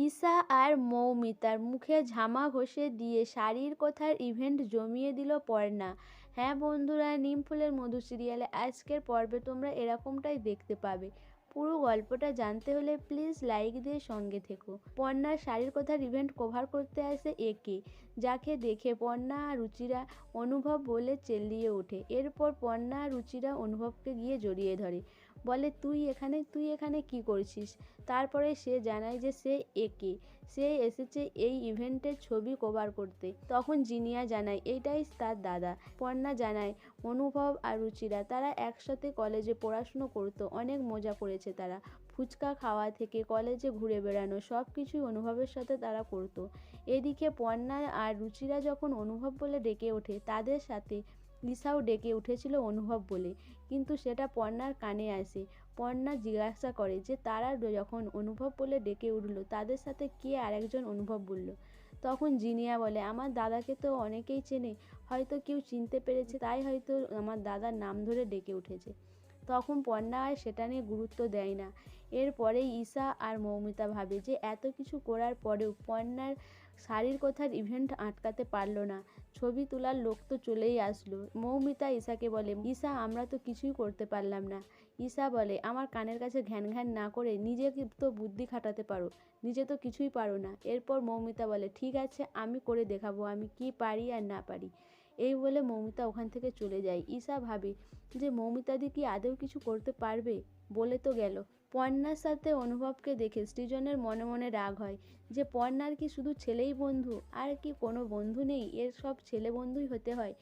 ঈশা আর মৌমিতার মুখে ঝামা ঘষে দিয়ে শাড়ির কথার ইভেন্ট জমিয়ে দিল পর্ণা। হ্যাঁ বন্ধুরা, নিমফুলের মধু সিরিয়ালে আজকের পর্বে তোমরা এরকমটাই দেখতে পাবে। পুরো গল্পটা জানতে হলে প্লিজ লাইক দিয়ে সঙ্গে থেকো। পর্ণার শাড়ির কথার ইভেন্ট কভার করতে আসে একে, যাকে দেখে পর্ণা আর রুচিরা অনুভব বলে চেল্লিয়ে ওঠে। এরপর পর্ণা আর রুচিরা অনুভবকে গিয়ে জড়িয়ে ধরে, বলে তুই এখানে কি করছিস। তারপরে সে জানায় যে সে সে এসেছে এই ইভেন্টের ছবি কভার করতে। তখন জিনিয়া জানায় এইটাই তার দাদা। পর্ণা জানায় অনুভব আর রুচিরা তারা একসাথে কলেজে পড়াশুনো করতো, অনেক মজা করেছে তারা। ফুচকা খাওয়া থেকে কলেজে ঘুরে বেড়ানো সব কিছুই অনুভবের সাথে তারা করতো। এদিকে পর্ণা আর রুচিরা যখন অনুভব বলে ডেকে ওঠে, তাদের সাথে ঈশাও ডেকে উঠেছিল অনুভব বলে, কিন্তু সেটা পর্ণার কানে আসে। পর্ণা জিজ্ঞাসা করে যে তারা যখন অনুভব বলে ডেকে উঠল, তাদের সাথে কে আরেকজন অনুভব বলল। তখন জিনিয়া বলে আমার দাদাকে তো অনেকেই চেনে, হয়তো কেউ চিনতে পেরেছে, তাই হয়তো আমার দাদার নাম ধরে ডেকে উঠেছে। তখন পর্ণা আর সেটা নিয়ে গুরুত্ব দেয় না। এরপরেই ঈশা আর মৌমিতা ভাবে যে এত কিছু করার পরেও পর্ণার শাড়ির কথার ইভেন্ট আটকাতে পারলো না। ছবি তোলার লোক তো চলেই আসলো। মৌমিতা ঈশাকে বলে ঈশা আমরা তো কিছুই করতে পারলাম না। ঈশা বলে আমার কানের কাছে ঘ্যান ঘ্যান না করে নিজে তো বুদ্ধি খাটাতে পারো, নিজে তো কিছুই পারো না। এরপর মৌমিতা বলে ঠিক আছে আমি করে দেখাবো আমি কি পারি আর না পারি। এই বলে মৌমিতা ওখান থেকে চলে যায়। ঈশা ভাবে যে মৌমিতাদি কি আদৌ কিছু করতে পারবে, বলে তো গেল। পর্ণার সাথে অনুভবকে দেখে সৃজনের মনে মনে রাগ হয় যে পর্ণার কি শুধু ছেলেই বন্ধু, আর কি কোনো বন্ধু নেই, এর সব ছেলে বন্ধুই হতে হয়।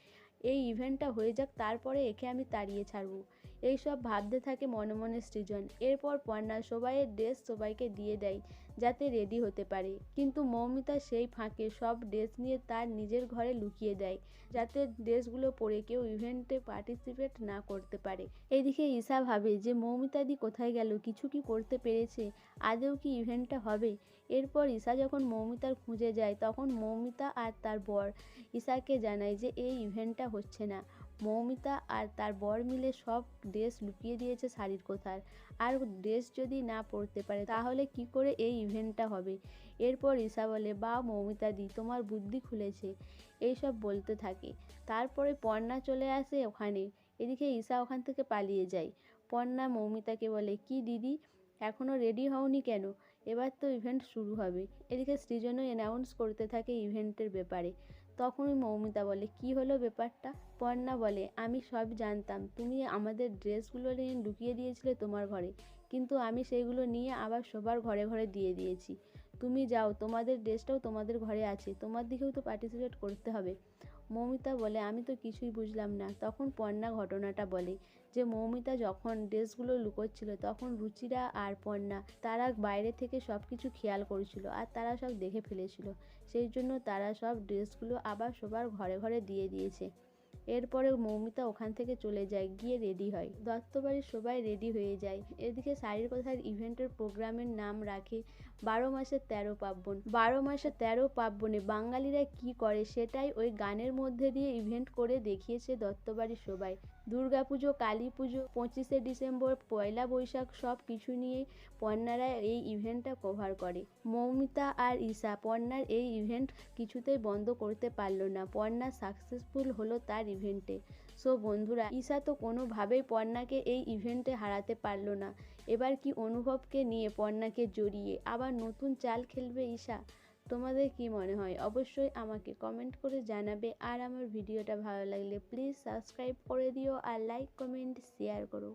এই ইভেন্টটা হয়ে যাক, তারপরে একে আমি তাড়িয়ে ছাড়বো। এইসব ভাবতে থাকে মনে মনে সৃজন। এরপর পর্ণা সবাইয়ের ড্রেস সবাইকে দিয়ে দেয় যাতে রেডি হতে পারে, কিন্তু মৌমিতা সেই ফাঁকে সব ড্রেস নিয়ে তার নিজের ঘরে লুকিয়ে দেয়, যাতে ড্রেসগুলো পরে কেউ ইভেন্টে পার্টিসিপেট না করতে পারে। এদিকে ঈশা ভাবে যে মৌমিতাদি কোথায় গেল, কিছু কি করতে পেরেছে, আদৌ কি ইভেন্টটা হবে। এরপর ঈশা যখন মৌমিতার খুঁজে যায়, তখন মৌমিতা আর তার বর ঈশাকে জানায় যে এই ইভেন্টটা হচ্ছে না। মৌমিতা আর তার বর মিলে সব ড্রেস লুকিয়ে দিয়েছে শাড়ির কথার, আর ড্রেস যদি না পরতে পারে তাহলে কি করে এই ইভেন্টটা হবে। এরপর ঈশা বলে বা মৌমিতাদি তোমার বুদ্ধি খুলেছে, এইসব বলতে থাকে। তারপরে পর্ণা চলে আসে ওখানে। এদিকে ঈশা ওখান থেকে পালিয়ে যায়। পর্ণা মৌমিতাকে বলে কি দিদি এখনও রেডি হওনি কেন, এবার তো ইভেন্ট শুরু হবে। এদিকে সৃজনও অ্যানাউন্স করতে থাকে ইভেন্টের ব্যাপারে। তখনই মৌমিতা বলে কি হলো ব্যাপারটা। পর্ণা বলে আমি সব জানতাম, তুমি আমাদের ড্রেসগুলো নিয়ে লুকিয়ে দিয়েছিলে তোমার ঘরে, কিন্তু আমি সেইগুলো নিয়ে আবার সবার ঘরে ঘরে দিয়ে দিয়েছি। তুমি যাও, তোমাদের ড্রেসটাও তোমাদের ঘরে আছে, তোমার দিকেও তো পার্টিসিপেট করতে হবে। মৌমিতা বলে আমি তো কিছুই বুঝলাম না। তখন পর্ণা ঘটনাটা বলে যে মৌমিতা যখন ড্রেসগুলো লুকোচ্ছিল, তখন রুচিরা আর পর্ণা তারা বাইরে থেকে সব কিছু খেয়াল করেছিল, আর তারা সব দেখে ফেলেছিল। সেই জন্য তারা সব ড্রেসগুলো আবার সবার ঘরে ঘরে দিয়ে দিয়েছে। এরপরে মৌমিতা ওখান থেকে চলে যায়, গিয়ে রেডি হয়। দত্তবাড়ির সবাই রেডি হয়ে যায়। এদিকে শাড়ির কথার ইভেন্টের প্রোগ্রামের নাম রাখে 12 মাসের 13 পার্বণ। 12 মাসের 13 পার্বণে বাঙালিরা কি করে সেটাই ওই গানের মধ্যে দিয়ে ইভেন্ট করে দেখিয়েছে দত্তবাড়ির সবাই। দুর্গাপুজো, কালী পুজো, 25শে ডিসেম্বর, পয়লা বৈশাখ সব কিছু নিয়ে পর্ণারা এই ইভেন্টটা কভার করে। মৌমিতা আর ঈশা পর্ণার এই ইভেন্ট কিছুতেই বন্ধ করতে পারলো না। পর্ণা সাকসেসফুল হলো তার ইভেন্টে। সো বন্ধুরা, ঈশা তো কোনোভাবেই পর্ণাকে এই ইভেন্টে হারাতে পারলো না। এবার কি অনুভবকে নিয়ে পর্ণাকে জড়িয়ে আবার নতুন চাল খেলবে ঈশা? তোমাদের কি মনে হয় অবশ্যই আমাকে কমেন্ট করে জানাবে। আর আমার ভিডিওটা ভালো লাগলে প্লিজ সাবস্ক্রাইব করে দিও, আর লাইক কমেন্ট শেয়ার করো।